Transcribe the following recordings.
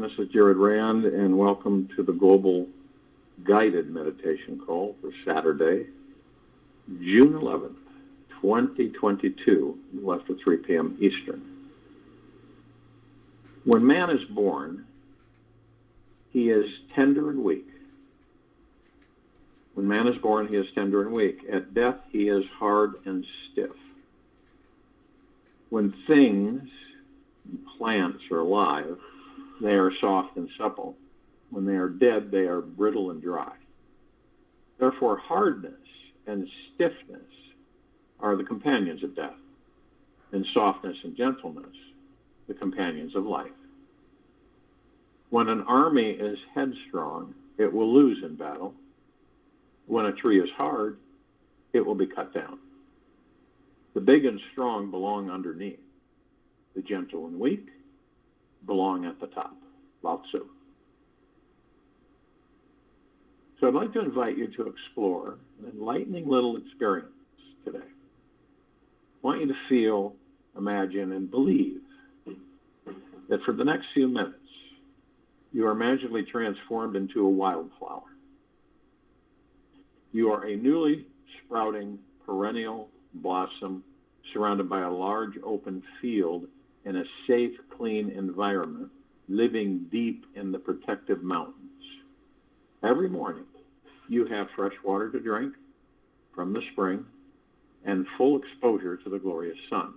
This is Jared Rand, and welcome to the Global Guided Meditation Call for Saturday, June 11th, 2022, left at 3 p.m. Eastern. When man is born, he is tender and weak. When man is born, he is tender and weak. At death, he is hard and stiff. When things, plants, are alive, they are soft and supple. When they are dead, they are brittle and dry. Therefore, hardness and stiffness are the companions of death, and softness and gentleness the companions of life. When an army is headstrong, it will lose in battle. When a tree is hard, it will be cut down. The big and strong belong underneath. The gentle and weak belong at the top. Lao Tzu. So I'd like to invite you to explore an enlightening little experience today. I want you to feel, imagine, and believe that for the next few minutes, you are magically transformed into a wildflower. You are a newly sprouting perennial blossom surrounded by a large open field in a safe, clean environment, living deep in the protective mountains. Every morning, you have fresh water to drink from the spring and full exposure to the glorious sun.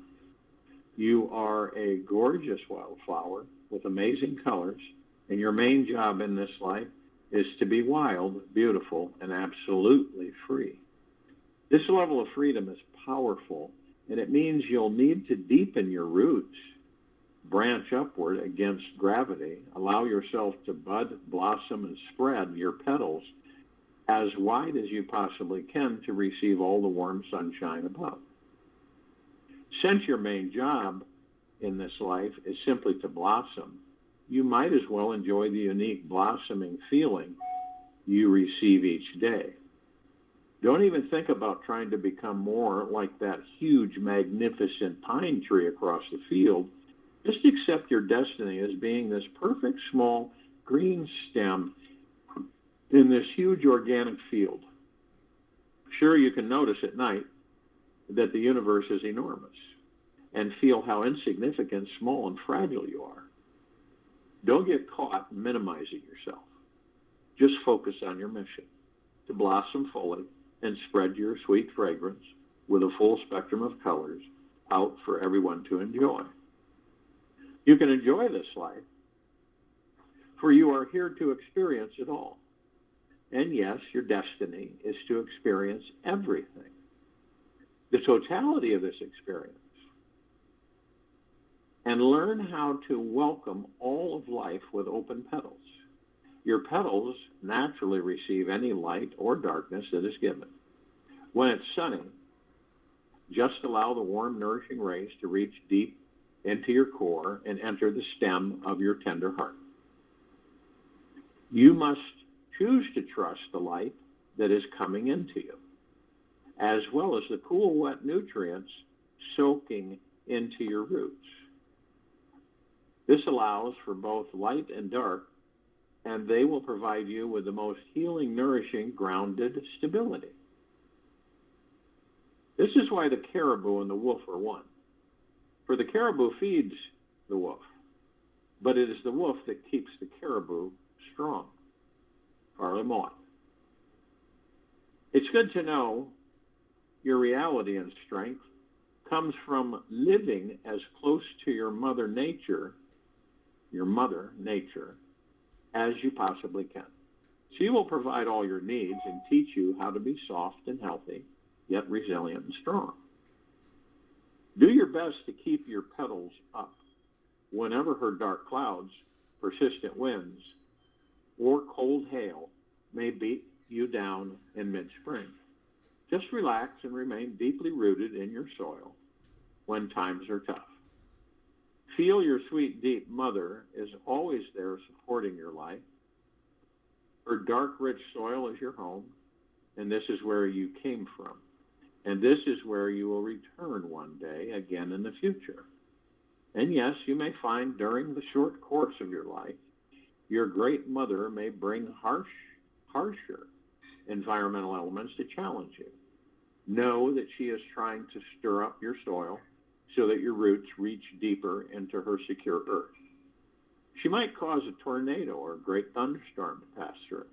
You are a gorgeous wildflower with amazing colors, and your main job in this life is to be wild, beautiful, and absolutely free. This level of freedom is powerful, and it means you'll need to deepen your roots, branch upward against gravity, allow yourself to bud, blossom, and spread your petals as wide as you possibly can to receive all the warm sunshine above. Since your main job in this life is simply to blossom, you might as well enjoy the unique blossoming feeling you receive each day. Don't even think about trying to become more like that huge, magnificent pine tree across the field. Just accept your destiny as being this perfect, small, green stem in this huge organic field. Sure, you can notice at night that the universe is enormous and feel how insignificant, small, and fragile you are. Don't get caught minimizing yourself. Just focus on your mission, to blossom fully and spread your sweet fragrance with a full spectrum of colors out for everyone to enjoy. You can enjoy this life, for you are here to experience it all. And yes, your destiny is to experience everything, the totality of this experience, and learn how to welcome all of life with open petals. Your petals naturally receive any light or darkness that is given. When it's sunny, just allow the warm, nourishing rays to reach deep into your core and enter the stem of your tender heart. You must choose to trust the light that is coming into you, as well as the cool, wet nutrients soaking into your roots. This allows for both light and dark, and they will provide you with the most healing, nourishing, grounded stability. This is why the caribou and the wolf are one. For the caribou feeds the wolf, but it is the wolf that keeps the caribou strong. Farley Mott. It's good to know your reality and strength comes from living as close to your mother nature, as you possibly can. She will provide all your needs and teach you how to be soft and healthy, yet resilient and strong. Do your best to keep your petals up whenever her dark clouds, persistent winds, or cold hail may beat you down in mid-spring. Just relax and remain deeply rooted in your soil when times are tough. Feel your sweet, deep mother is always there supporting your life. Her dark, rich soil is your home, and this is where you came from. And this is where you will return one day again in the future. And yes, you may find during the short course of your life, Your great mother may bring harsher environmental elements to challenge you. Know that she is trying to stir up your soil so that your roots reach deeper into her secure earth. She might cause a tornado or a great thunderstorm to pass through,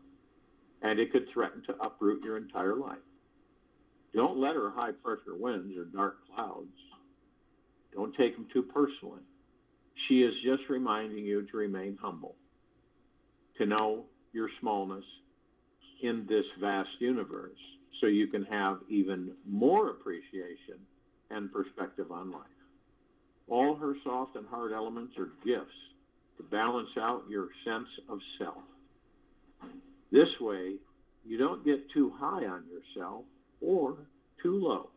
and it could threaten to uproot your entire life. Don't let her high pressure winds or dark clouds. Don't take them too personally. She is just reminding you to remain humble, to know your smallness in this vast universe so you can have even more appreciation and perspective on life. All her soft and hard elements are gifts to balance out your sense of self. This way, you don't get too high on yourself or too low.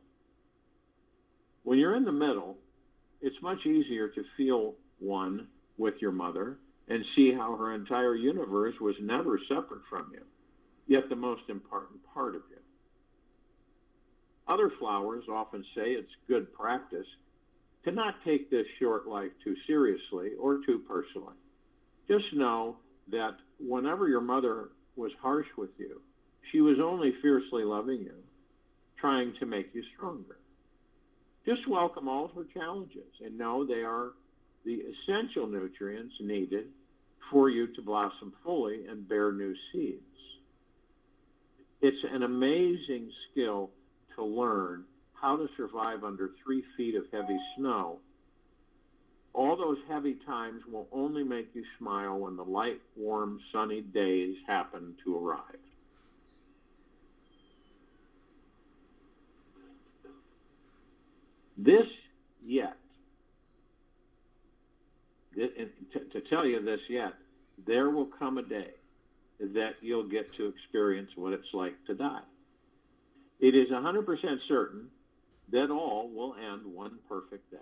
When you're in the middle, it's much easier to feel one with your mother and see how her entire universe was never separate from you, yet the most important part of you. Other flowers often say it's good practice to not take this short life too seriously or too personally. Just know that whenever your mother was harsh with you, she was only fiercely loving you, trying to make you stronger. Just welcome all of her challenges and know they are the essential nutrients needed for you to blossom fully and bear new seeds. It's an amazing skill to learn how to survive under 3 feet of heavy snow. All those heavy times will only make you smile when the light, warm, sunny days happen to arrive. This yet, to tell you this yet, there will come a day that you'll get to experience what it's like to die. It is 100% certain that all will end one perfect day.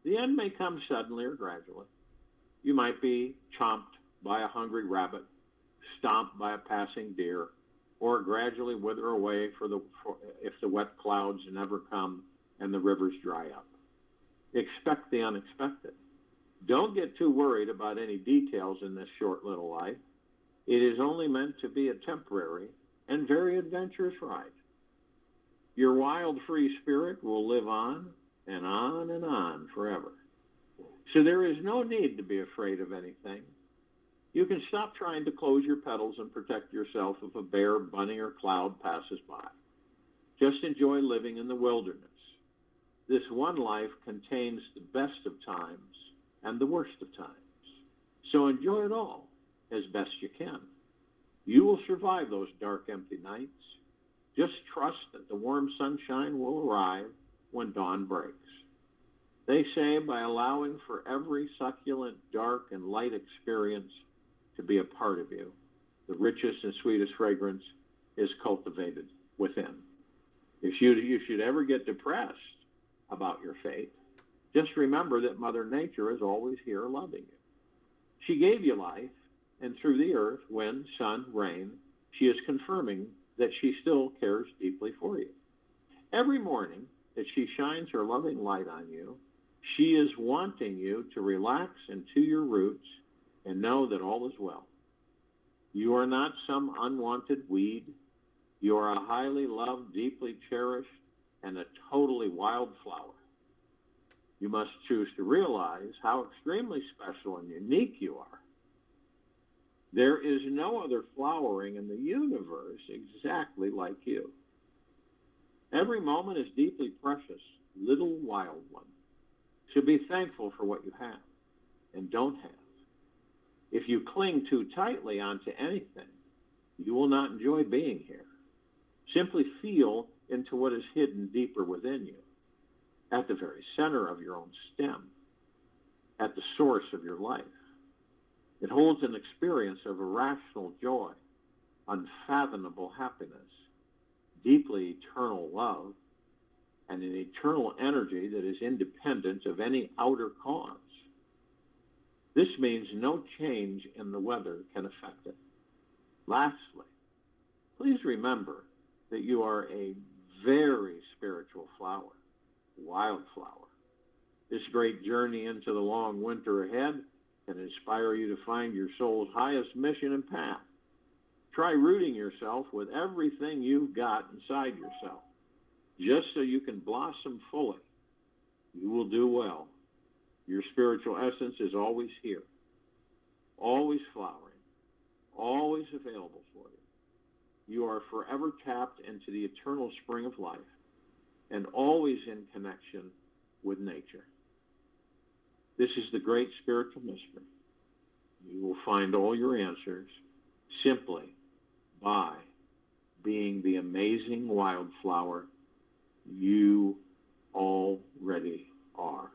The end may come suddenly or gradually. You might be chomped by a hungry rabbit, stomped by a passing deer, or gradually wither away if the wet clouds never come and the rivers dry up. Expect the unexpected. Don't get too worried about any details in this short little life. It is only meant to be a temporary and very adventurous ride. Your wild, free spirit will live on and on forever. So there is no need to be afraid of anything. You can stop trying to close your petals and protect yourself if a bear, bunny, or cloud passes by. Just enjoy living in the wilderness. This one life contains the best of times and the worst of times. So enjoy it all as best you can. You will survive those dark, empty nights. Just trust that the warm sunshine will arrive when dawn breaks. They say by allowing for every succulent, dark, and light experience to be a part of you, the richest and sweetest fragrance is cultivated within. If you should ever get depressed about your fate, just remember that Mother Nature is always here loving you. She gave you life, and through the earth, wind, sun, rain, she is confirming that she still cares deeply for you. Every morning that she shines her loving light on you, she is wanting you to relax into your roots and know that all is well. You are not some unwanted weed. You are a highly loved, deeply cherished, and a totally wild flower. You must choose to realize how extremely special and unique you are. There is no other flowering in the universe exactly like you. Every moment is deeply precious, little wild one. So be thankful for what you have and don't have. If you cling too tightly onto anything, you will not enjoy being here. Simply feel into what is hidden deeper within you, at the very center of your own stem, at the source of your life. It holds an experience of irrational joy, unfathomable happiness, deeply eternal love, and an eternal energy that is independent of any outer cause. This means no change in the weather can affect it. Lastly, please remember that you are a very spiritual flower, wildflower. This great journey into the long winter ahead and inspire you to find your soul's highest mission and path. Try rooting yourself with everything you've got inside yourself, just so you can blossom fully. You will do well. Your spiritual essence is always here, always flowering, always available for you. You are forever tapped into the eternal spring of life and always in connection with nature. This is the great spiritual mystery. You will find all your answers simply by being the amazing wildflower you already are.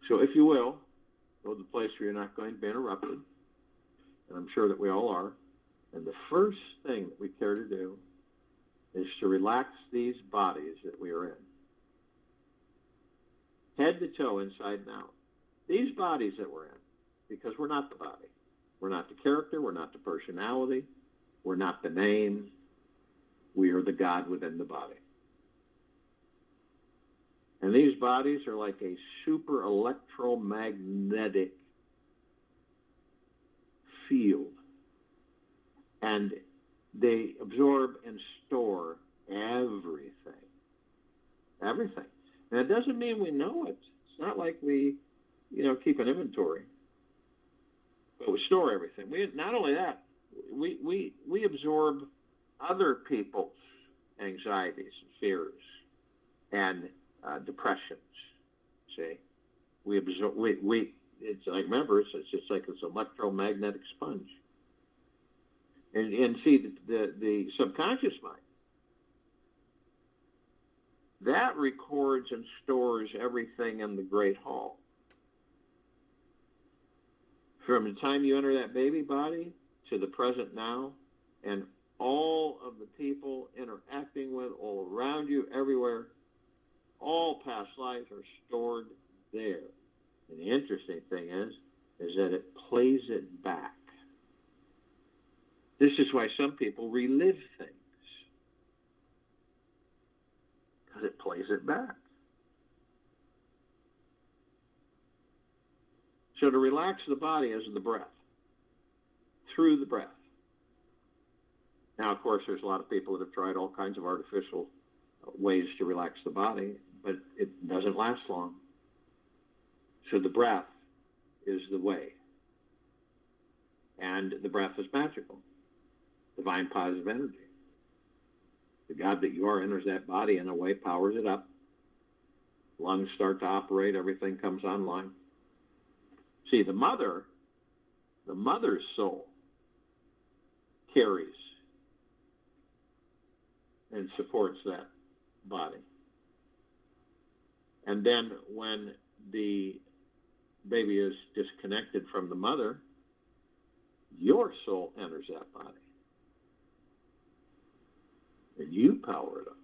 So if you will, go to the place where you're not going to be interrupted, and I'm sure that we all are. And the first thing that we care to do is to relax these bodies that we are in, head to toe, inside and out. These bodies that we're in, because we're not the body. We're not the character. We're not the personality. We're not the name. We are the God within the body. And these bodies are like a super electromagnetic field. And they absorb and store everything. Everything. And it doesn't mean we know it. It's not like we, keep an inventory. But we store everything. Not only that, we absorb other people's anxieties and fears and depressions. See, we absorb. It's like, remember, it's just like this electromagnetic sponge. And see, the subconscious mind, that records and stores everything in the Great Hall. From the time you enter that baby body to the present now, and all of the people interacting with, all around you, everywhere, all past lives are stored there. And the interesting thing is that it plays it back. This is why some people relive things, because it plays it back. So to relax the body is the breath, through the breath. Now, of course, there's a lot of people that have tried all kinds of artificial ways to relax the body, but it doesn't last long. So the breath is the way. And the breath is magical. Divine positive energy. The God that you are enters that body in a way, powers it up. Lungs start to operate, everything comes online. See, the mother's soul carries and supports that body. And then when the baby is disconnected from the mother, your soul enters that body. And you power it up.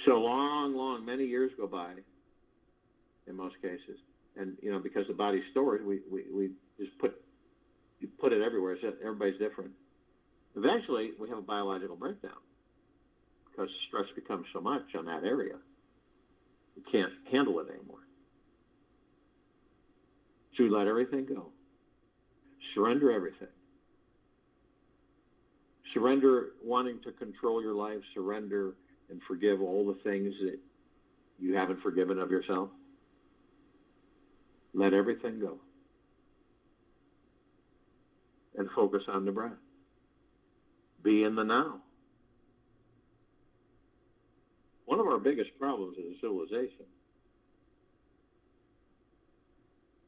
So many years go by, in most cases, and because the body's stored, we just put it everywhere. So everybody's different. Eventually, we have a biological breakdown because stress becomes so much on that area, we can't handle it anymore. So we let everything go. Surrender everything. Surrender wanting to control your life. Surrender and forgive all the things that you haven't forgiven of yourself. Let everything go. And focus on the breath. Be in the now. One of our biggest problems as a civilization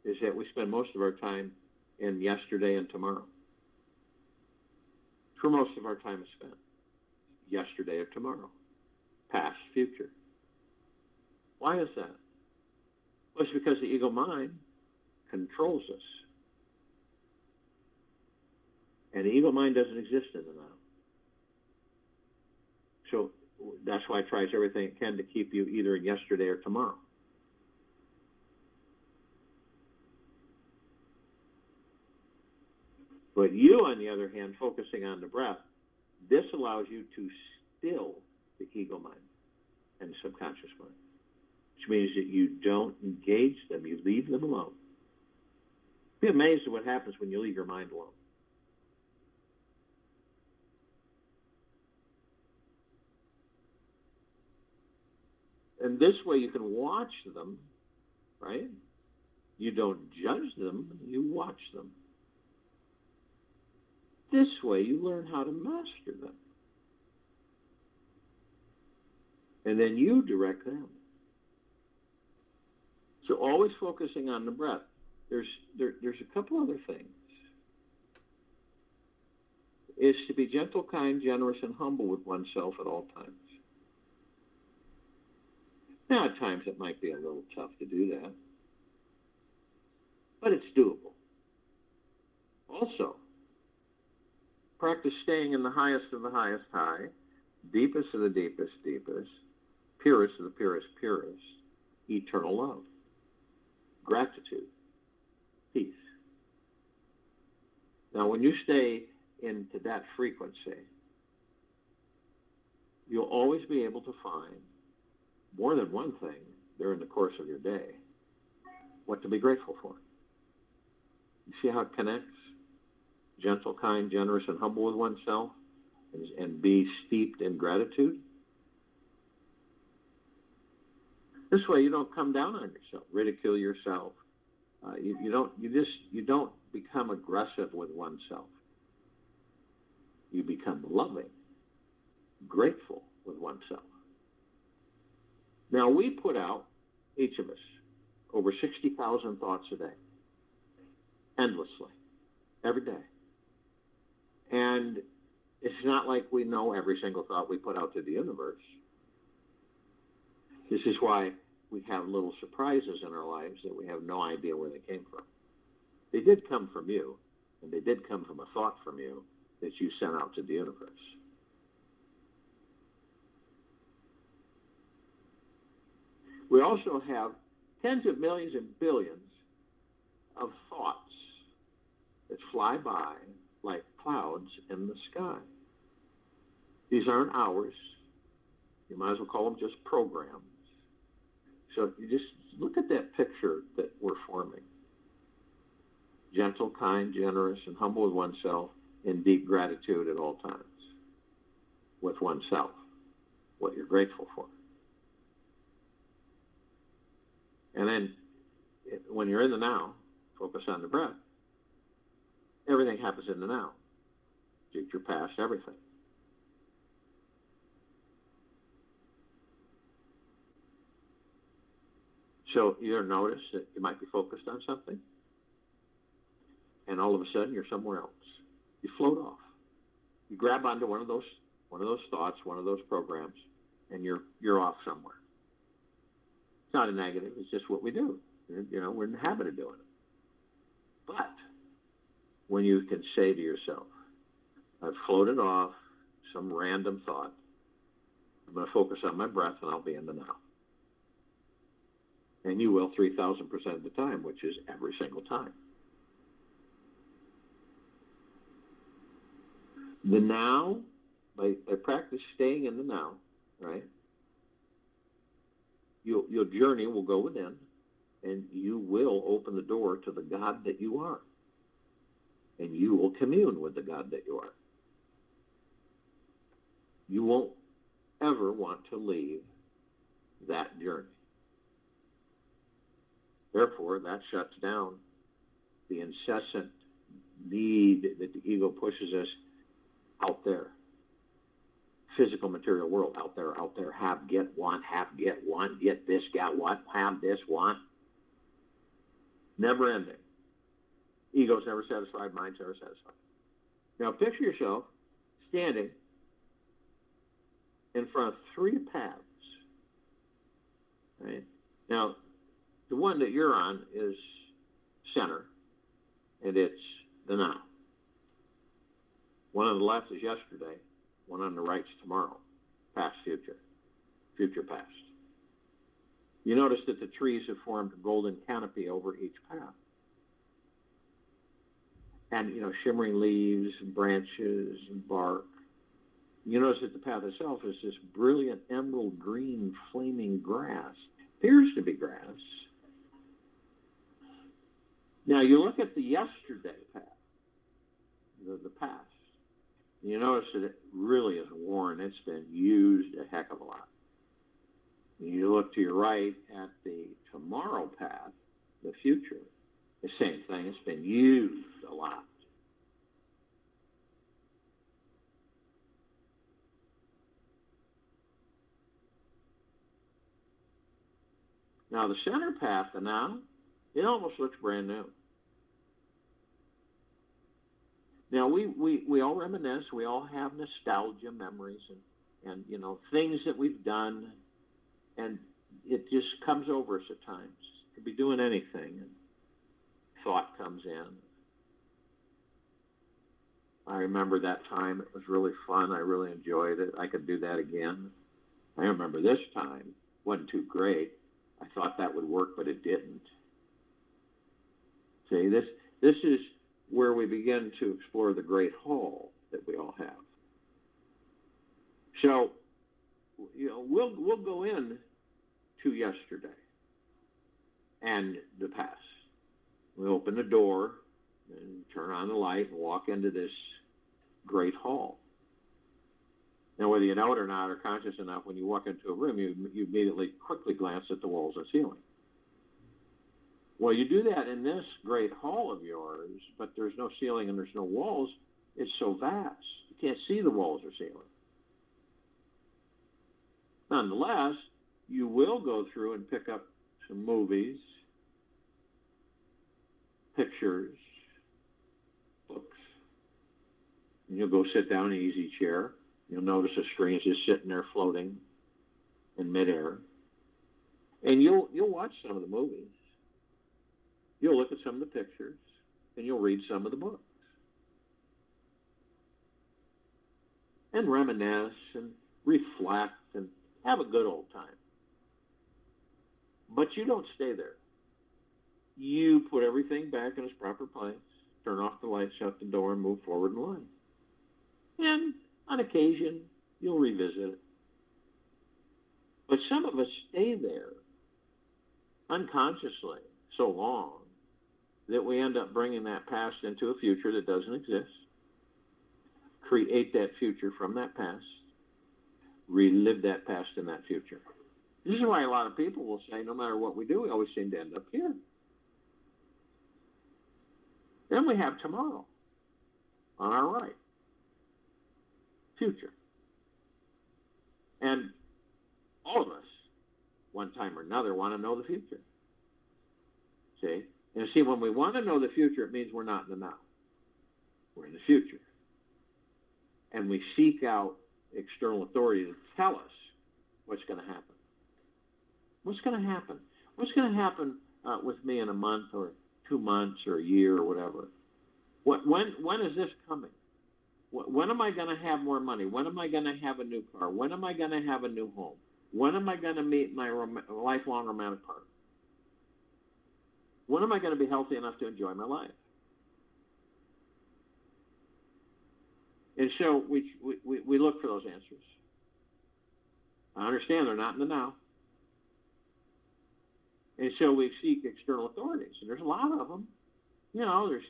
is that we spend most of our time in yesterday and tomorrow. It's where most of our time is spent. Yesterday or tomorrow. Past, future. Why is that? Well, it's because the ego mind controls us. And the ego mind doesn't exist in the now. So that's why it tries everything it can to keep you either in yesterday or tomorrow. But you, on the other hand, focusing on the breath, this allows you to still the ego mind and subconscious mind. which means that you don't engage them, you leave them alone. Be amazed at what happens when you leave your mind alone. And this way you can watch them, right? You don't judge them, you watch them. This way you learn how to master them. And then you direct them. So always focusing on the breath. There's a couple other things. Is to be gentle, kind, generous, and humble with oneself at all times. Now, at times it might be a little tough to do that, but it's doable. Also, practice staying in the highest of the highest high, deepest of the deepest deepest, purest of the purest purest, eternal love, gratitude, peace. Now, when you stay into that frequency, you'll always be able to find more than one thing during the course of your day what to be grateful for. You see how it connects? Gentle, kind, generous, and humble with oneself, and be steeped in gratitude. This way you don't come down on yourself, ridicule yourself. You don't become aggressive with oneself. You become loving, grateful with oneself. Now, we put out, each of us, over 60,000 thoughts a day, endlessly, every day. And it's not like we know every single thought we put out to the universe. This is why we have little surprises in our lives that we have no idea where they came from. They did come from you, and they did come from a thought from you that you sent out to the universe. We also have tens of millions and billions of thoughts that fly by like clouds in the sky. These aren't ours. You might as well call them just programs. So you just look at that picture that we're forming. Gentle, kind, generous, and humble with oneself, in deep gratitude at all times with oneself, what you're grateful for. And then when you're in the now, focus on the breath. Everything happens in the now. Future, past, everything. So you ever notice that you might be focused on something, and all of a sudden you're somewhere else. You float off. You grab onto one of those thoughts, one of those programs, and you're off somewhere. It's not a negative. It's just what we do. We're in the habit of doing it. But when you can say to yourself, I've floated off some random thought. I'm going to focus on my breath, and I'll be in the now. And you will 3,000% of the time, which is every single time. The now, by practice staying in the now, right? Your journey will go within, and you will open the door to the God that you are. And you will commune with the God that you are. You won't ever want to leave that journey. Therefore, that shuts down the incessant need that the ego pushes us out there. Physical material world, out there, have, get, want, get this, got what, have this, want. Never ending. Ego's never satisfied, mind's never satisfied. Now picture yourself standing in front of three paths. Right? Now, the one that you're on is center, and it's the now. One on the left is yesterday, one on the right is tomorrow, past, future, future, past. You notice that the trees have formed a golden canopy over each path. And, shimmering leaves, and branches, and bark. You notice that the path itself is this brilliant emerald green flaming grass. appears to be grass. Now you look at the yesterday path, the past. You notice that it really is worn. It's been used a heck of a lot. You look to your right at the tomorrow path, the future. The same thing. It's been used a lot. Now the center path, the now, it almost looks brand new. Now we all reminisce. We all have nostalgia memories and things that we've done, and it just comes over us at times. Could be doing anything, and thought comes in. I remember that time. It was really fun. I really enjoyed it. I could do that again. I remember this time. Wasn't too great. I thought that would work, but it didn't. See, this is where we begin to explore the great hall that we all have. So, we'll go in to yesterday and the past. We open the door and turn on the light and walk into this great hall. Now, whether you know it or not, or conscious enough, when you walk into a room, you immediately quickly glance at the walls and ceiling. Well, you do that in this great hall of yours, but there's no ceiling and there's no walls. It's so vast. You can't see the walls or ceiling. Nonetheless, you will go through and pick up some movies, pictures, books. And you'll go sit down in an easy chair. You'll notice a screen is just sitting there floating in midair. And you'll watch some of the movies. You'll look at some of the pictures, and you'll read some of the books. And reminisce and reflect and have a good old time. But you don't stay there. You put everything back in its proper place, turn off the light, shut the door, and move forward in line. And on occasion, you'll revisit it. But some of us stay there unconsciously so long that we end up bringing that past into a future that doesn't exist, create that future from that past, relive that past in that future. This is why a lot of people will say, no matter what we do, we always seem to end up here. Then we have tomorrow on our right, future. And all of us, one time or another, want to know the future. See? And see, when we want to know the future, it means we're not in the now. We're in the future. And we seek out external authority to tell us what's going to happen. What's going to happen? What's going to happen with me in a month or 2 months or a year or whatever? When is this coming? When am I going to have more money? When am I going to have a new car? When am I going to have a new home? When am I going to meet my lifelong romantic partner? When am I going to be healthy enough to enjoy my life? And so we look for those answers. I understand they're not in the now. And so we seek external authorities. And there's a lot of them. There's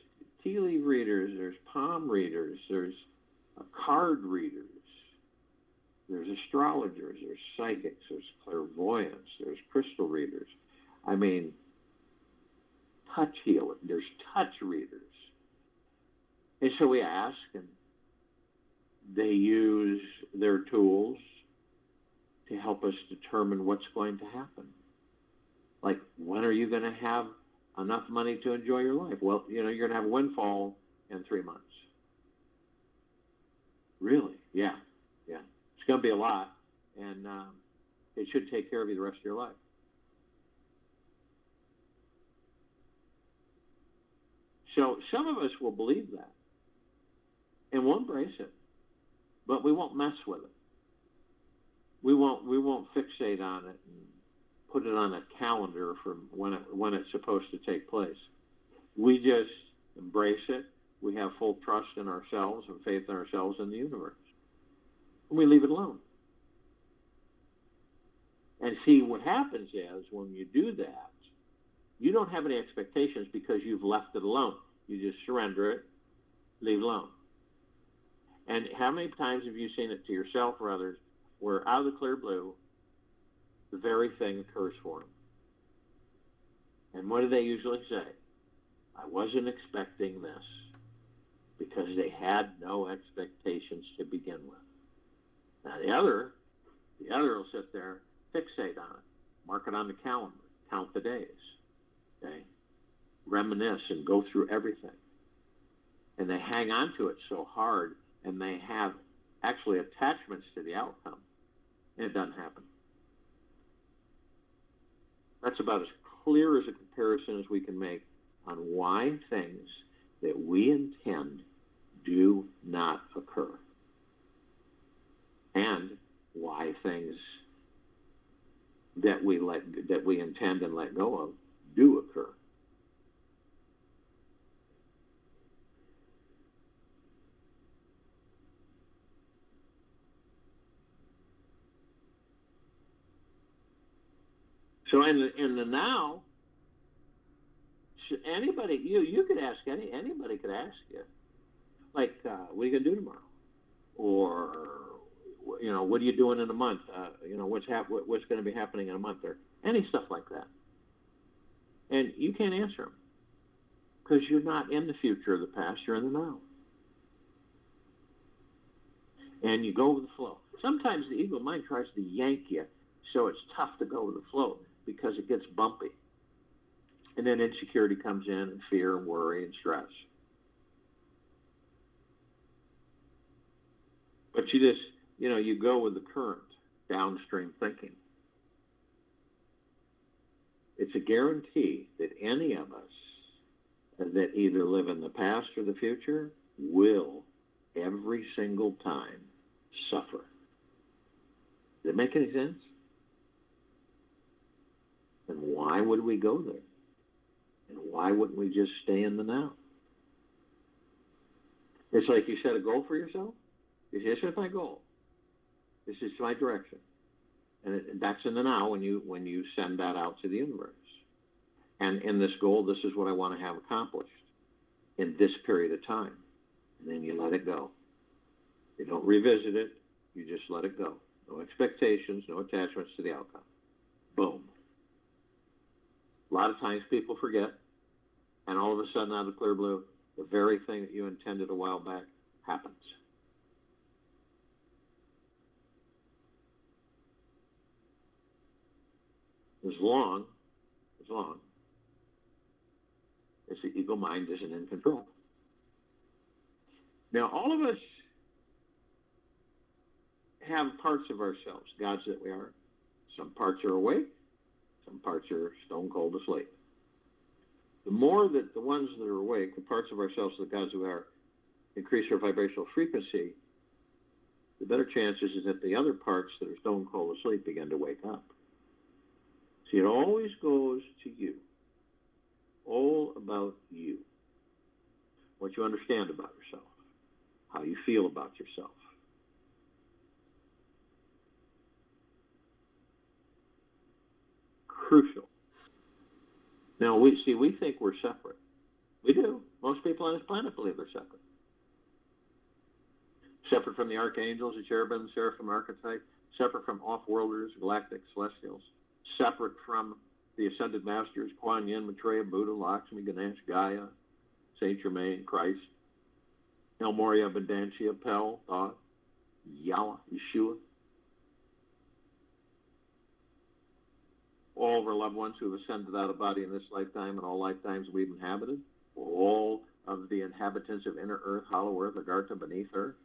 tea leaf readers, there's palm readers, there's card readers, there's astrologers, there's psychics, there's clairvoyants, there's crystal readers. I mean, touch healing, there's touch readers. And so we ask, and they use their tools to help us determine what's going to happen. Like, when are you going to have enough money to enjoy your life? Well, you're going to have a windfall in 3 months. Really? Yeah. It's going to be a lot, and it should take care of you the rest of your life. So some of us will believe that, and we'll embrace it, but we won't mess with it. We won't fixate on it and put it on a calendar for when it's supposed to take place. We just embrace it. We have full trust in ourselves and faith in ourselves and the universe. And we leave it alone. And see, what happens is when you do that, you don't have any expectations because you've left it alone. You just surrender it, leave it alone. And how many times have you seen it to yourself or others where out of the clear blue, the very thing occurs for them? And what do they usually say? I wasn't expecting this, because they had no expectations to begin with. Now the other will sit there, fixate on it, mark it on the calendar, count the days, okay? Reminisce and go through everything. And they hang on to it so hard, and they have actually attachments to the outcome, and it doesn't happen. That's about as clear as a comparison as we can make on why things that we intend do not occur, and why things that we intend and let go of do occur. So in the now, anybody you could ask anybody could ask you, like, what are you gonna do tomorrow, or what are you doing in a month? What's going to be happening in a month, or any stuff like that, and you can't answer them because you're not in the future or the past. You're in the now, and you go with the flow. Sometimes the ego mind tries to yank you, so it's tough to go with the flow because it gets bumpy. And then insecurity comes in, and fear and worry and stress. But you just, you go with the current, downstream thinking. It's a guarantee that any of us that either live in the past or the future will, every single time, suffer. Does it make any sense? And why would we go there? And why wouldn't we just stay in the now? It's like you set a goal for yourself. This is my goal. This is my direction. And that's in the now when you send that out to the universe. And in this goal, this is what I want to have accomplished in this period of time. And then you let it go. You don't revisit it. You just let it go. No expectations, no attachments to the outcome. Boom. A lot of times people forget, and all of a sudden, out of the clear blue, the very thing that you intended a while back happens. As long as the ego mind isn't in control. Now, all of us have parts of ourselves, gods that we are. Some parts are awake, some parts are stone cold asleep. The more that the ones that are awake, the parts of ourselves, the gods that we are, increase our vibrational frequency, the better chances is that the other parts that are stone cold asleep begin to wake up. See, it always goes to you. All about you. What you understand about yourself. How you feel about yourself. Crucial. Now, we think we're separate. We do. Most people on this planet believe they're separate. Separate from the archangels, the cherubim, seraphim archetype. Separate from off-worlders, galactic celestials. Separate from the ascended masters, Kuan Yin, Maitreya, Buddha, Lakshmi, Ganesh, Gaia, Saint Germain, Christ, El Morya, Abundantia, Pel, Thoth, Yahweh, Yeshua. All of our loved ones who have ascended out of body in this lifetime and all lifetimes we've inhabited. All of the inhabitants of inner earth, hollow earth, Agartha, beneath earth.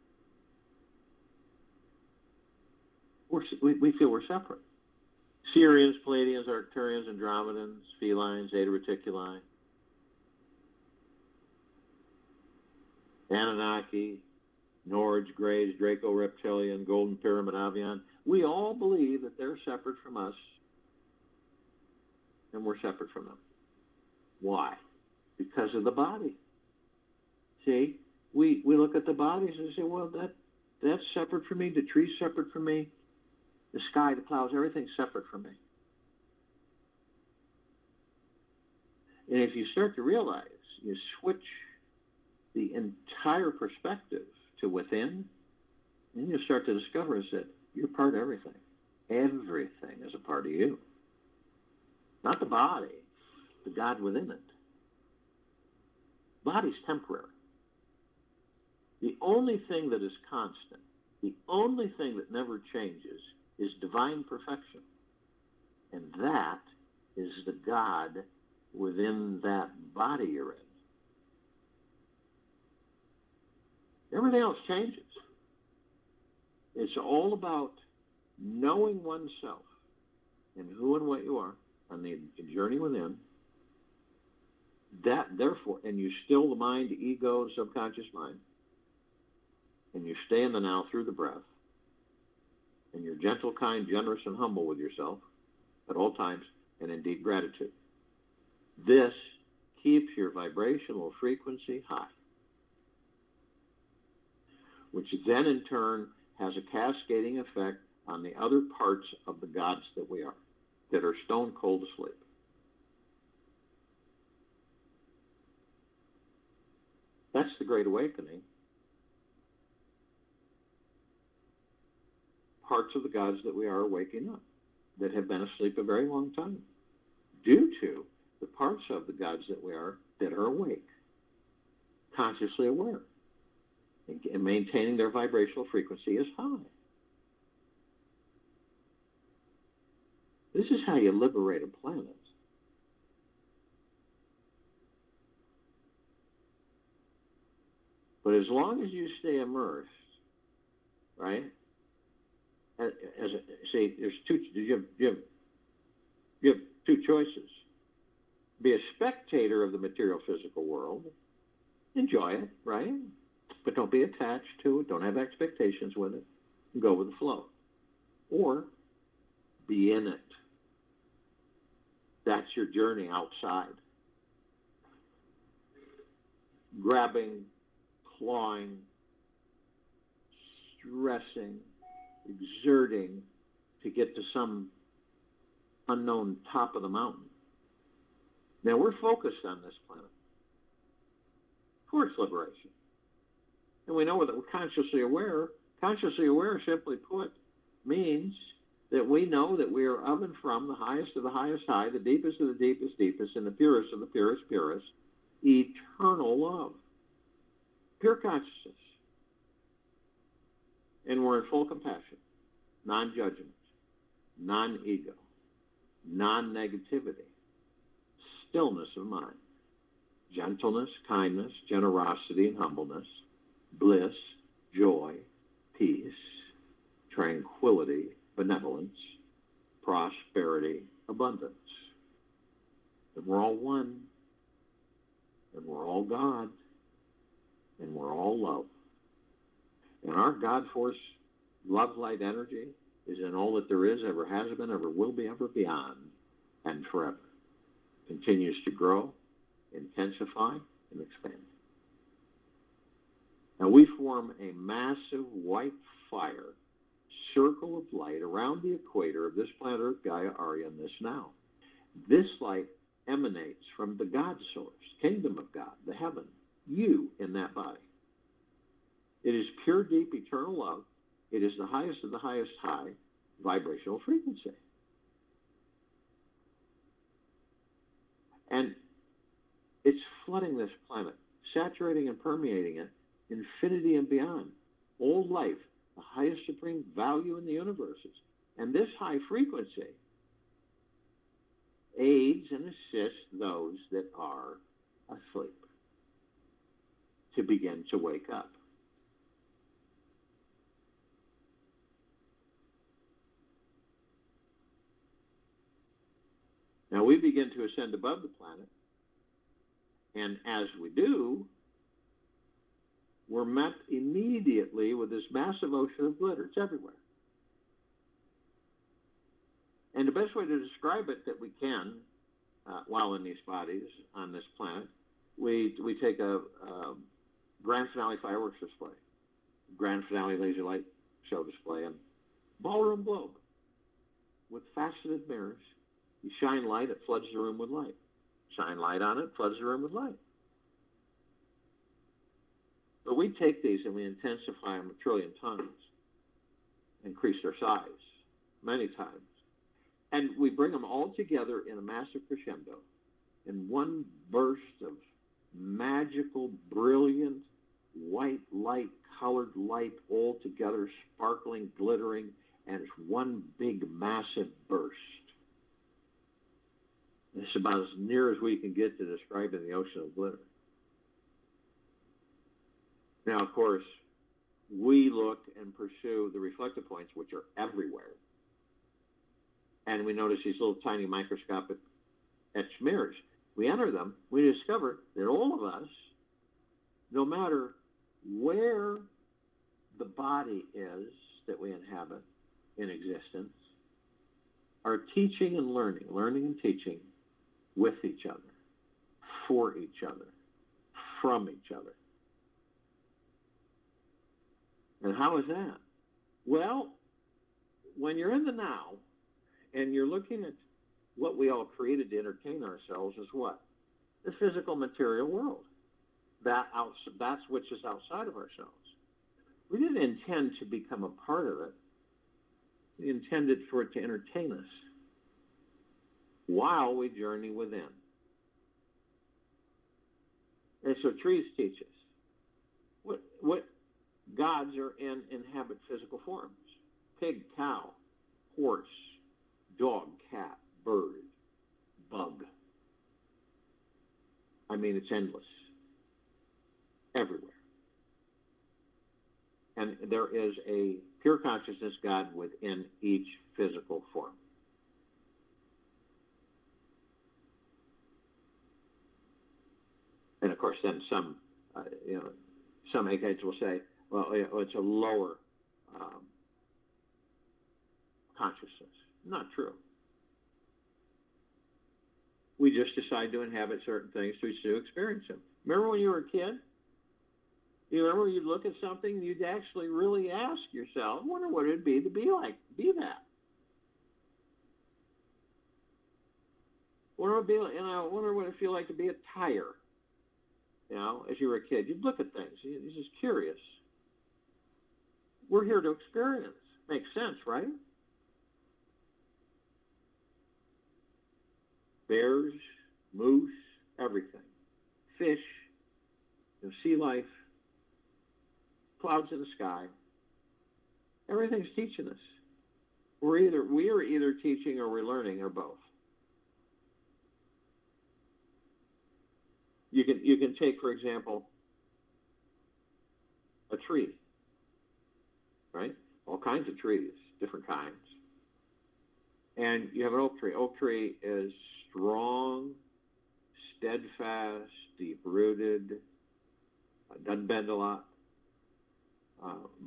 We feel we're separate. Sirians, Pleiadians, Arcturians, Andromedans, Felines, Zeta Reticuli, Anunnaki, Nords, Greys, Draco Reptilian, Golden Pyramid, Avian. We all believe that they're separate from us, and we're separate from them. Why? Because of the body. See, we look at the bodies and say, well, that's separate from me. The tree's separate from me. The sky, the clouds, everything's separate from me. And if you start to realize, you switch the entire perspective to within, then you'll start to discover is that you're part of everything. Everything is a part of you. Not the body, the God within it. Body's temporary. The only thing that is constant, the only thing that never changes is divine perfection. And that is the God within that body you're in. Everything else changes. It's all about knowing oneself and who and what you are on the journey within. That, therefore, and you still the mind, ego, subconscious mind, and you stay in the now through the breath, and you're gentle, kind, generous, and humble with yourself at all times, and indeed gratitude. This keeps your vibrational frequency high, which then in turn has a cascading effect on the other parts of the gods that we are, that are stone cold asleep. That's the Great Awakening. Parts of the gods that we are waking up, that have been asleep a very long time, due to the parts of the gods that we are that are awake, consciously aware, and maintaining their vibrational frequency as high. This is how you liberate a planet. But as long as you stay immersed, right? There's two. You have two choices: be a spectator of the material physical world, enjoy it, right? But don't be attached to it. Don't have expectations with it. Go with the flow, or be in it. That's your journey outside. Grabbing, clawing, stressing, exerting to get to some unknown top of the mountain. Now we're focused on this planet for its liberation. And we know that we're consciously aware. Consciously aware, simply put, means that we know that we are of and from the highest of the highest high, the deepest of the deepest deepest, and the purest of the purest purest, eternal love. Pure consciousness. And we're in full compassion, non-judgment, non-ego, non-negativity, stillness of mind, gentleness, kindness, generosity, and humbleness, bliss, joy, peace, tranquility, benevolence, prosperity, abundance. And we're all one, and we're all God, and we're all love. And our God force, love, light, energy is in all that there is, ever has been, ever will be, ever beyond, and forever. Continues to grow, intensify, and expand. Now we form a massive white fire circle of light around the equator of this planet Earth, Gaia, Arya, and this now. This light emanates from the God source, kingdom of God, the heaven, you in that body. It is pure, deep, eternal love. It is the highest of the highest high vibrational frequency. And it's flooding this planet, saturating and permeating it, infinity and beyond. All life, the highest supreme value in the universes. And this high frequency aids and assists those that are asleep to begin to wake up. Now we begin to ascend above the planet, and as we do, we're met immediately with this massive ocean of glitter. It's everywhere. And the best way to describe it that we can, while in these bodies on this planet, we take a grand finale fireworks display, grand finale laser light show display, and ballroom globe. with faceted mirrors. You shine light, it floods the room with light. Shine light on it, floods the room with light. But we take these and we intensify them a trillion times, increase their size many times. And we bring them all together in a massive crescendo, in one burst of magical, brilliant, white light, colored light, all together, sparkling, glittering, and it's one big, massive burst. It's about as near as we can get to describing the ocean of glitter. Now, of course, we look and pursue the reflective points, which are everywhere. And we notice these little tiny microscopic etched mirrors. We enter them, we discover that all of us, no matter where the body is that we inhabit in existence, are teaching and learning and teaching with each other, for each other, from each other. And how is that? Well, when you're in the now and you're looking at what we all created to entertain ourselves is what? The physical material world. That's which is outside of ourselves. We didn't intend to become a part of it. We intended for it to entertain us while we journey within. And so trees teach us what gods are inhabit physical forms. Pig, cow, horse, dog, cat, bird, bug. I mean, it's endless. Everywhere. And there is a pure consciousness God within each physical form. And of course, then some eggheads will say, well, it's a lower consciousness. Not true. We just decide to inhabit certain things to experience them. Remember when you were a kid? You remember you'd look at something and you'd actually really ask yourself, I wonder what it'd be to be like, be that. I wonder what it'd feel like to be a tire. As you were a kid, you'd look at things. You're just curious. We're here to experience. Makes sense, right? Bears, moose, everything. Fish, sea life, clouds in the sky. Everything's teaching us. We are either teaching or we're learning or both. You can take, for example, a tree, right? All kinds of trees, different kinds. And you have an oak tree. Oak tree is strong, steadfast, deep-rooted, doesn't bend a lot,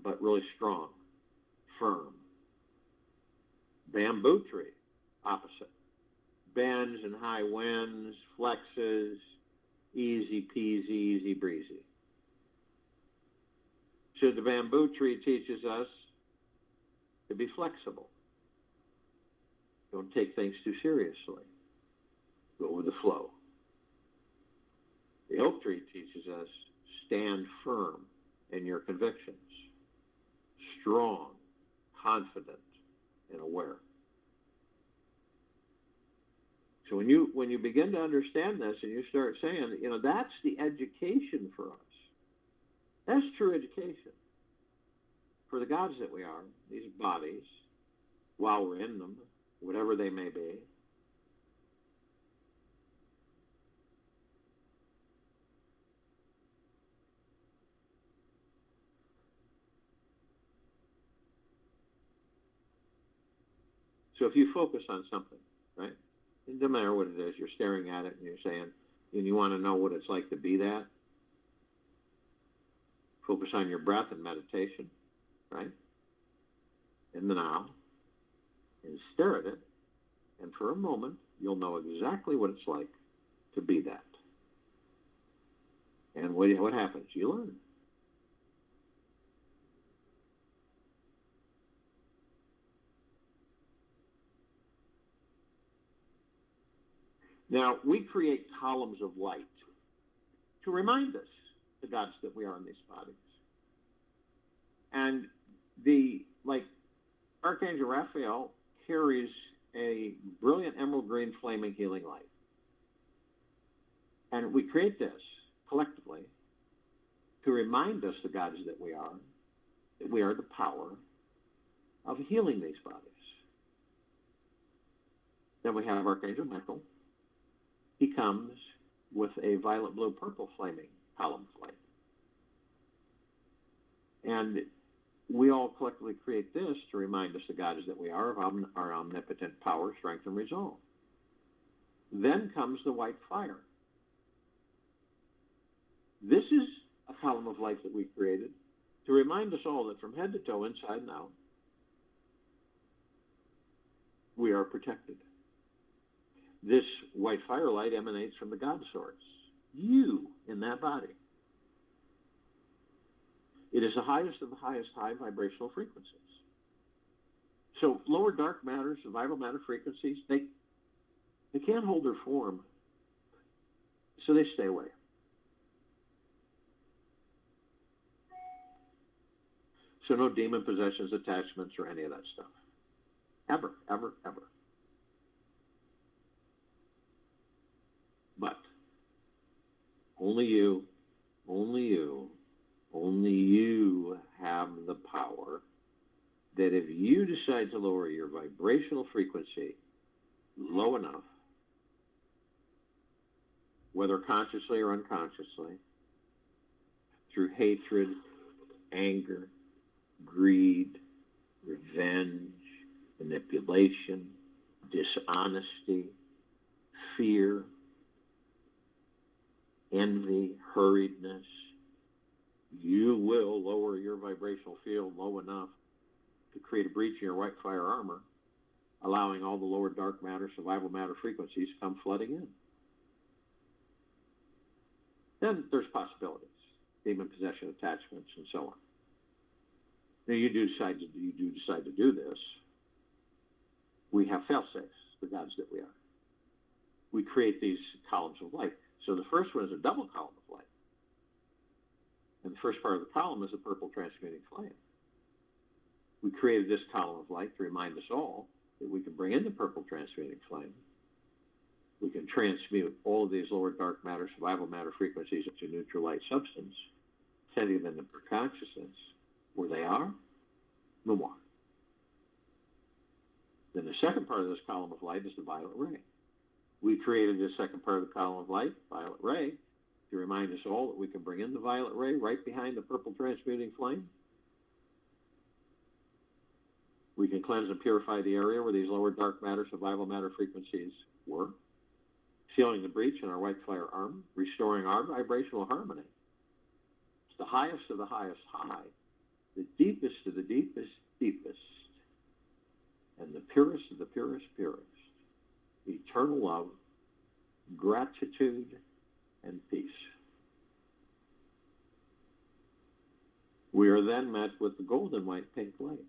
but really strong, firm. Bamboo tree, opposite. Bends in high winds, flexes, easy peasy, easy breezy. So the bamboo tree teaches us to be flexible. Don't take things too seriously. Go with the flow. The oak tree teaches us stand firm in your convictions. Strong, confident, and aware. So when you begin to understand this and you start saying, that's the education for us. That's true education. For the gods that we are, these bodies, while we're in them, whatever they may be. So if you focus on something, right? It doesn't matter what it is, you're staring at it and you're saying, and you want to know what it's like to be that. Focus on your breath and meditation, right? In the now. And stare at it, and for a moment, you'll know exactly what it's like to be that. And what happens? You learn. Now, we create columns of light to remind us, the gods that we are in these bodies. And like Archangel Raphael carries a brilliant emerald green flaming healing light. And we create this collectively to remind us, the gods that we are the power of healing these bodies. Then we have Archangel Michael. He comes with a violet, blue, purple flaming column of light. And we all collectively create this to remind us, the gods that we are, of our omnipotent power, strength, and resolve. Then comes the white fire. This is a column of light that we created to remind us all that from head to toe, inside and out, we are protected. This white firelight emanates from the God source, you in that body. It is the highest of the highest high vibrational frequencies. So lower dark matter, survival matter frequencies, they can't hold their form, so they stay away. So no demon possessions, attachments, or any of that stuff. Ever, ever, ever. But only you have the power that if you decide to lower your vibrational frequency low enough, whether consciously or unconsciously, through hatred, anger, greed, revenge, manipulation, dishonesty, fear, envy, hurriedness, you will lower your vibrational field low enough to create a breach in your white fire armor, allowing all the lower dark matter, survival matter frequencies to come flooding in. Then there's possibilities, demon possession, attachments, and so on. Now, you do decide to do this. We have fail-safes, the gods that we are. We create these columns of light. So the first one is a double column of light. And the first part of the column is the purple transmuting flame. We created this column of light to remind us all that we can bring in the purple transmuting flame. We can transmute all of these lower dark matter, survival matter frequencies into neutral light substance, sending them into consciousness where they are, no more. Then the second part of this column of light is the violet ray. We created this second part of the column of light, violet ray, to remind us all that we can bring in the violet ray right behind the purple transmuting flame. We can cleanse and purify the area where these lower dark matter, survival matter frequencies were, sealing the breach in our white fire armor, restoring our vibrational harmony. It's the highest of the highest high, the deepest of the deepest deepest, and the purest of the purest purest. Eternal love, gratitude, and peace. We are then met with the golden white pink light.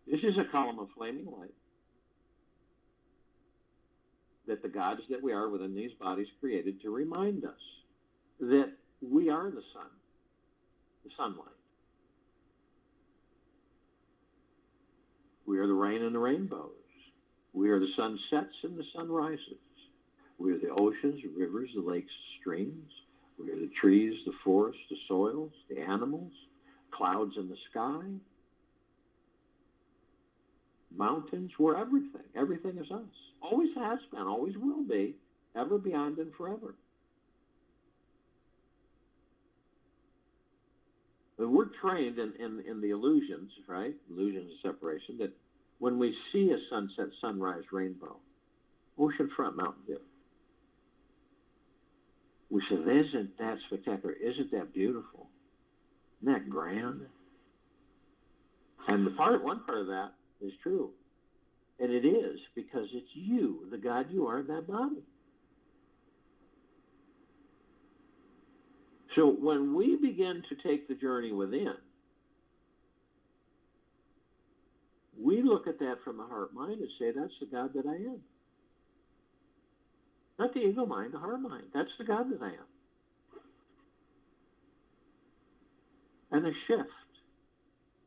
This is a column of flaming light that the gods that we are within these bodies created to remind us that we are the sun, the sunlight. We are the rain and the rainbows. We are the sunsets and the sunrises. We are the oceans, the rivers, the lakes, the streams. We are the trees, the forests, the soils, the animals, clouds in the sky, mountains. We're everything. Everything is us. Always has been, always will be, ever, beyond, and forever. But we're trained in the illusions, right? Illusions of separation, that when we see a sunset, sunrise, rainbow, oceanfront mountain view, we say, isn't that spectacular? Isn't that beautiful? Isn't that grand? And one part of that is true. And it is because it's you, the God you are in that body. So when we begin to take the journey within, we look at that from the heart mind and say, that's the God that I am. Not the ego mind, the heart mind. That's the God that I am. And a shift.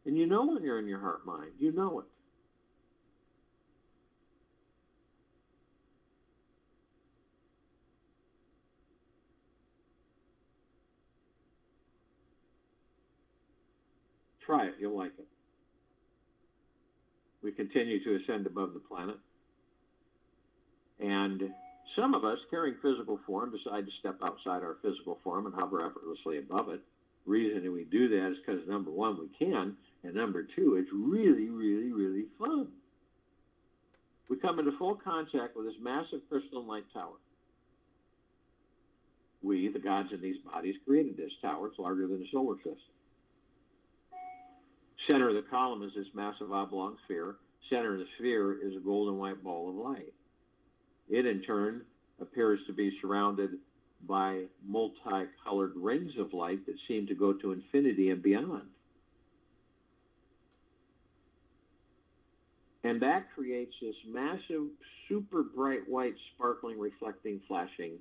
And you know when you're in your heart mind. You know it. Try it. You'll like it. We continue to ascend above the planet. And some of us, carrying physical form, decide to step outside our physical form and hover effortlessly above it. The reason we do that is because, number one, we can, and number two, it's really, really, really fun. We come into full contact with this massive crystalline light tower. We, the gods in these bodies, created this tower. It's larger than a solar system. Center of the column is this massive oblong sphere. Center of the sphere is a golden white ball of light. It, in turn, appears to be surrounded by multicolored rings of light that seem to go to infinity and beyond. And that creates this massive, super bright white, sparkling, reflecting, flashing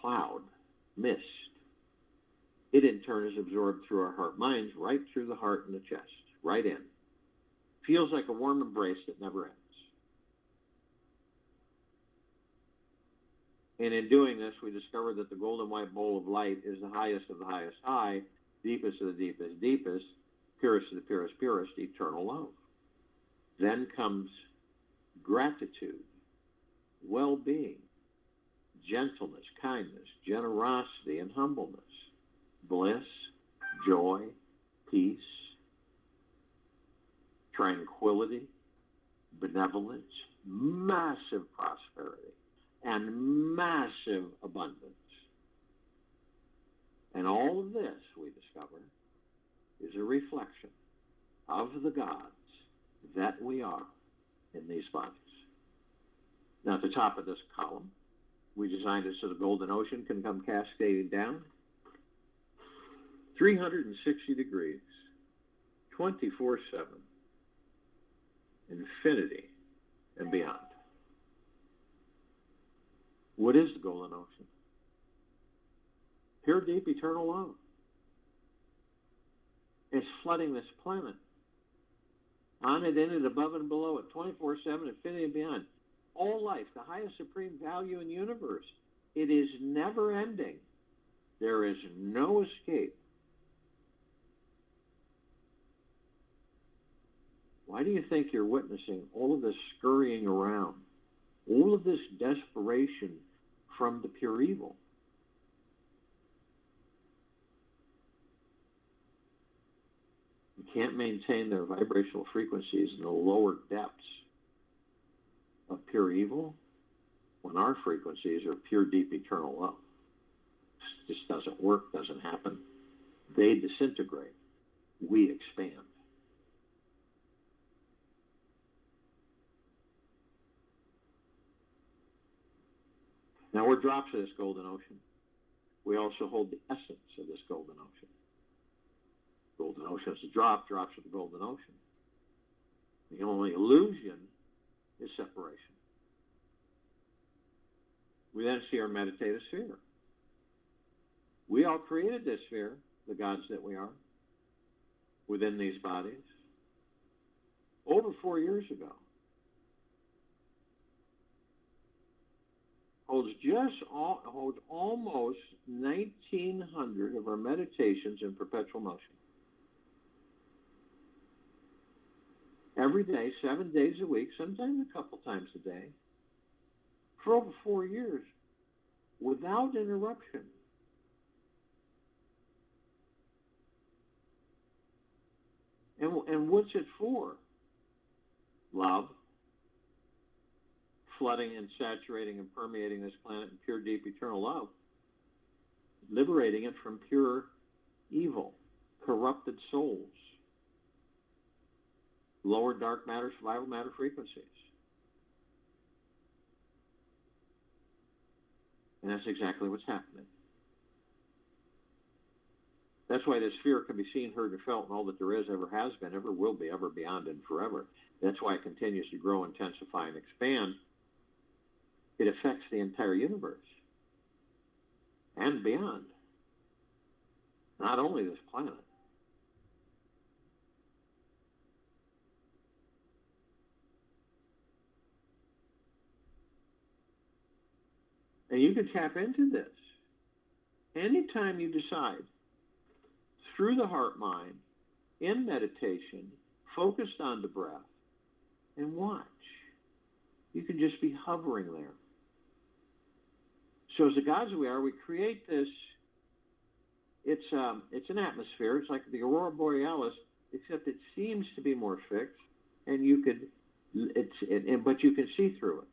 cloud, mist. It, in turn, is absorbed through our heart minds, right through the heart and the chest, right in. Feels like a warm embrace that never ends. And in doing this, we discover that the golden white bowl of light is the highest of the highest high, deepest of the deepest deepest, purest of the purest purest, eternal love. Then comes gratitude, well-being, gentleness, kindness, generosity, and humbleness, bliss, joy, peace, tranquility, benevolence, massive prosperity, and massive abundance. And all of this, we discover, is a reflection of the gods that we are in these bodies. Now, at the top of this column, we designed it so the golden ocean can come cascading down 360 degrees, 24/7, infinity and beyond. What is the golden ocean? Pure, deep, eternal love. It's flooding this planet. On it, in it, above and below it, 24/7, infinity and beyond. All life, the highest supreme value in the universe. It is never ending. There is no escape. Why do you think you're witnessing all of this scurrying around? All of this desperation from the pure evil? You can't maintain their vibrational frequencies in the lower depths of pure evil when our frequencies are pure, deep, eternal love. It just doesn't work, doesn't happen. They disintegrate. We expand. Now, we're drops of this golden ocean. We also hold the essence of this golden ocean. Golden ocean is a drop, drops of the golden ocean. The only illusion is separation. We then see our meditative sphere. We all created this sphere, the gods that we are, within these bodies, over 4 years ago. Holds almost 1,900 of our meditations in perpetual motion. Every day, 7 days a week, sometimes a couple times a day, for over 4 years, without interruption. And what's it for? Love. Flooding and saturating and permeating this planet in pure, deep, eternal love. Liberating it from pure evil, corrupted souls, lower dark matter, survival matter frequencies. And that's exactly what's happening. That's why this sphere can be seen, heard, and felt, and all that there is, ever has been, ever will be, ever beyond, and forever. That's why it continues to grow, intensify, and expand. It affects the entire universe and beyond, not only this planet. And you can tap into this anytime you decide, through the heart mind, in meditation, focused on the breath, and watch. You can just be hovering there. So as the gods we are, we create this. It's an atmosphere. It's like the aurora borealis, except it seems to be more fixed, and but you can see through it.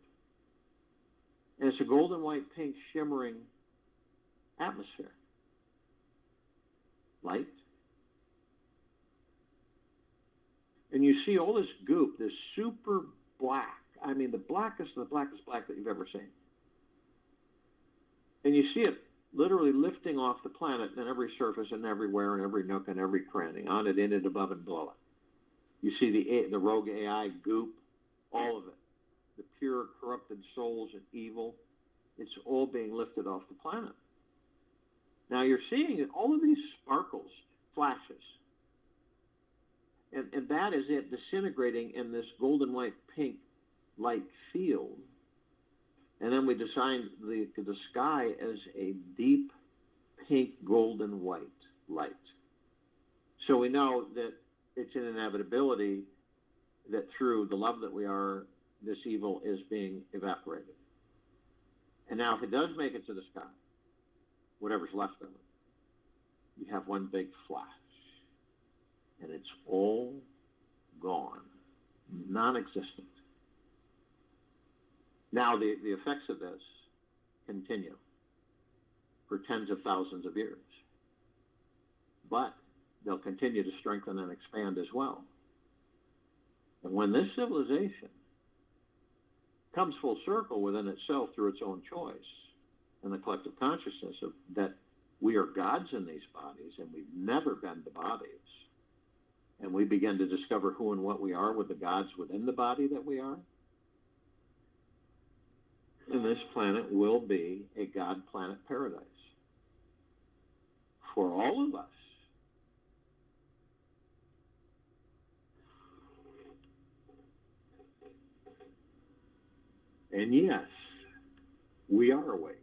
And it's a golden white, pink, shimmering atmosphere. Light. And you see all this goop, this super black. I mean, the blackest of the blackest black that you've ever seen. And you see it literally lifting off the planet and every surface and everywhere and every nook and every cranny, on it, in it, above and below it. You see the rogue AI goop, all of it. The pure corrupted souls and evil, it's all being lifted off the planet. Now you're seeing all of these sparkles, flashes. And that is it disintegrating in this golden white pink light field. And then we designed the sky as a deep pink golden white light. So we know that it's an inevitability that through the love that we are, this evil is being evaporated. And now if it does make it to the sky, whatever's left of it, you have one big flash. And it's all gone, non-existent. Now the effects of this continue for tens of thousands of years. But they'll continue to strengthen and expand as well. And when this civilization comes full circle within itself through its own choice and the collective consciousness of that we are gods in these bodies and we've never been the bodies, and we begin to discover who and what we are with the gods within the body that we are, and this planet will be a God planet paradise for all of us. And yes, we are awake.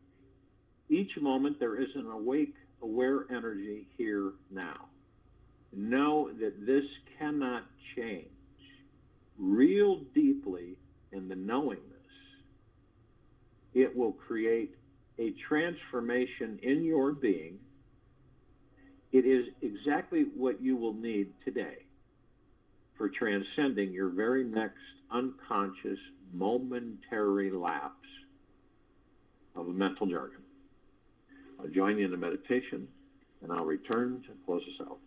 Each moment there is an awake, aware energy here now. Know that this cannot change. Real deeply in the knowingness, it will create a transformation in your being. It is exactly what you will need today for transcending your very next unconscious momentary lapse of a mental jargon. I'll join you in the meditation, and I'll return to close us out.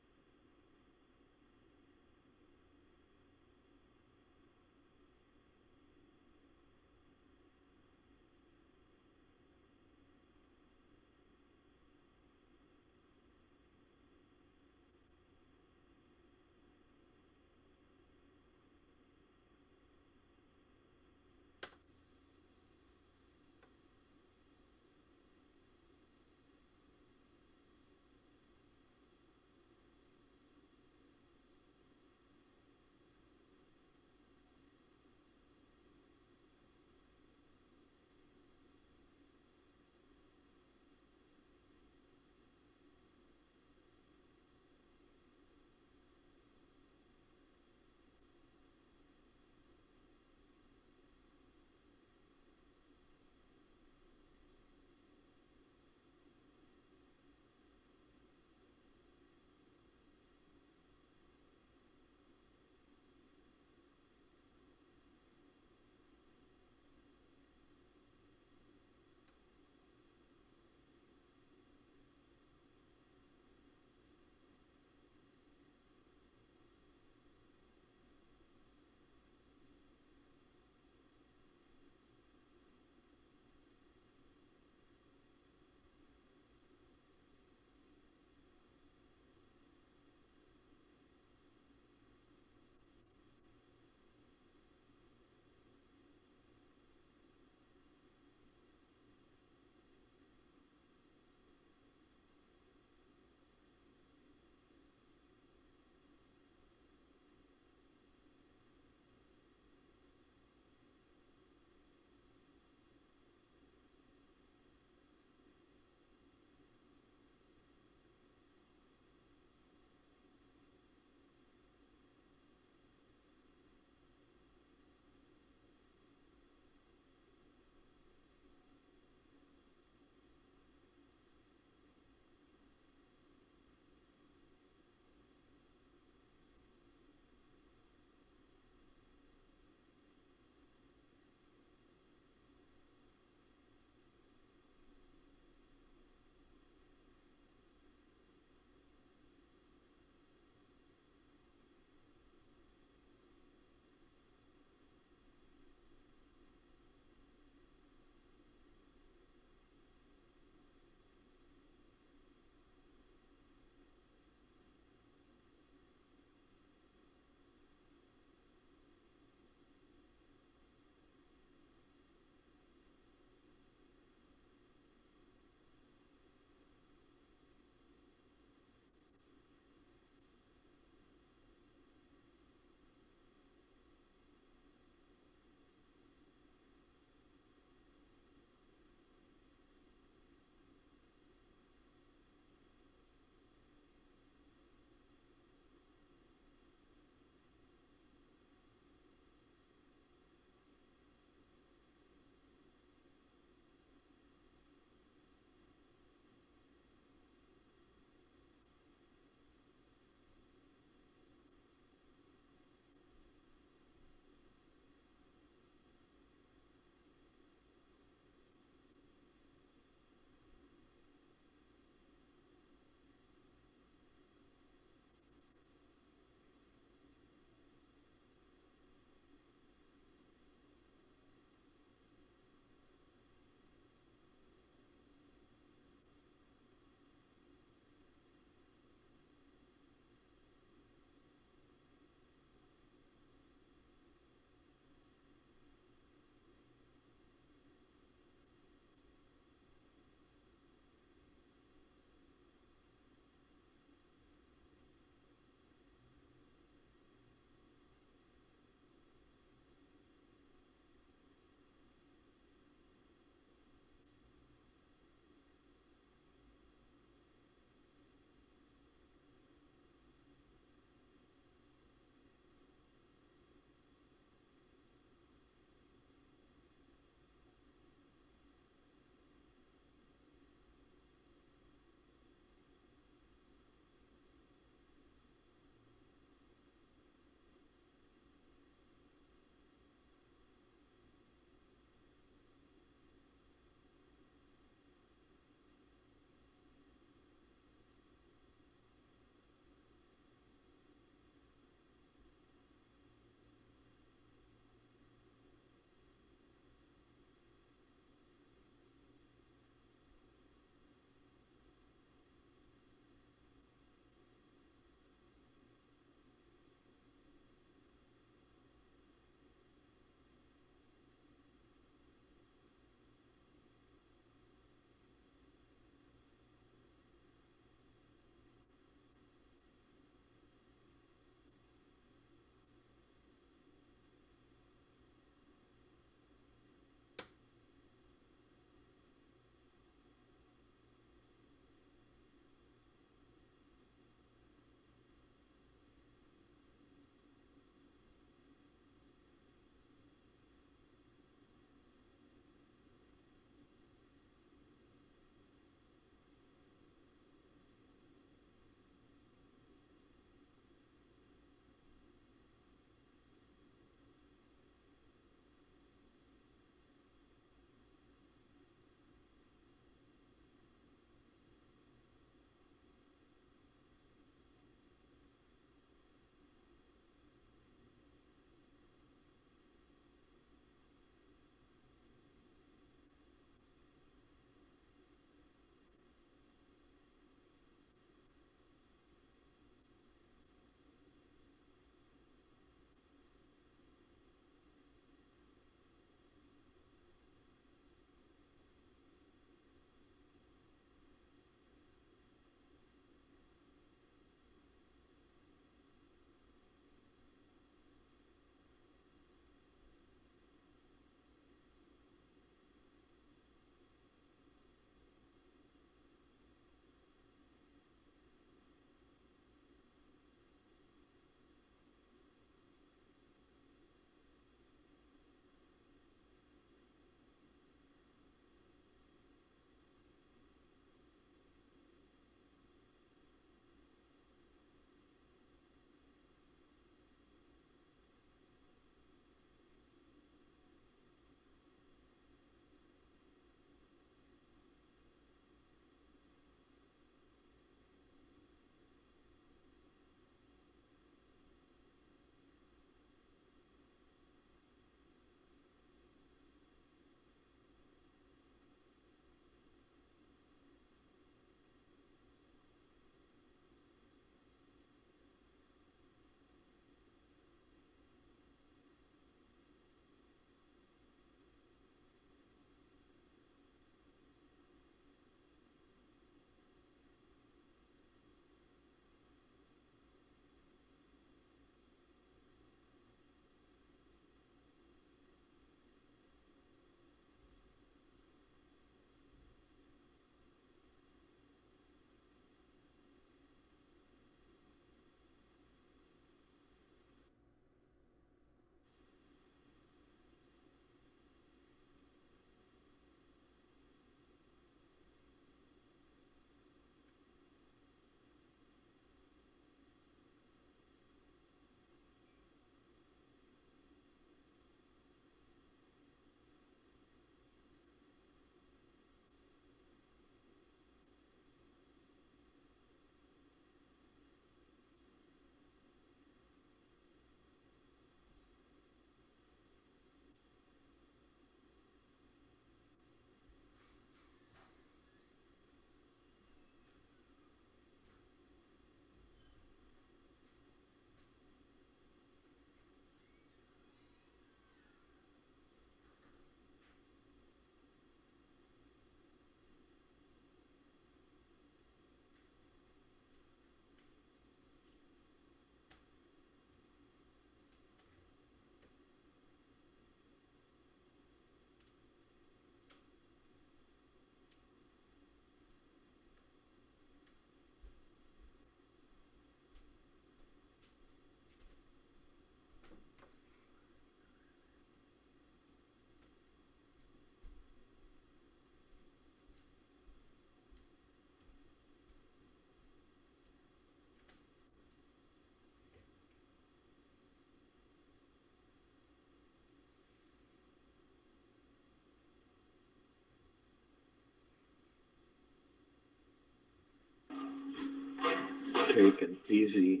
Take an easy,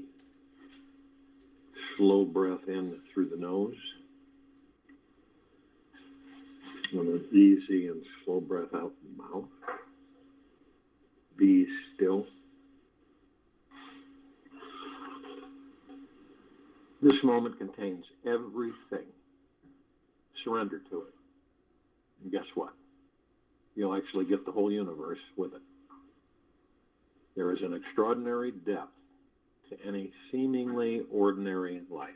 slow breath in through the nose, and an easy and slow breath out the mouth. Be still. This moment contains everything. Surrender to it. And guess what? You'll actually get the whole universe with it. There is an extraordinary depth to any seemingly ordinary life.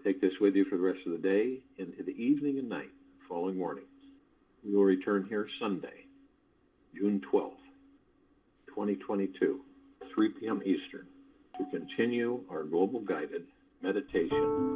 Take this with you for the rest of the day, into the evening and night, following morning. We will return here Sunday, June 12th, 2022, 3 p.m. Eastern, to continue our global guided meditation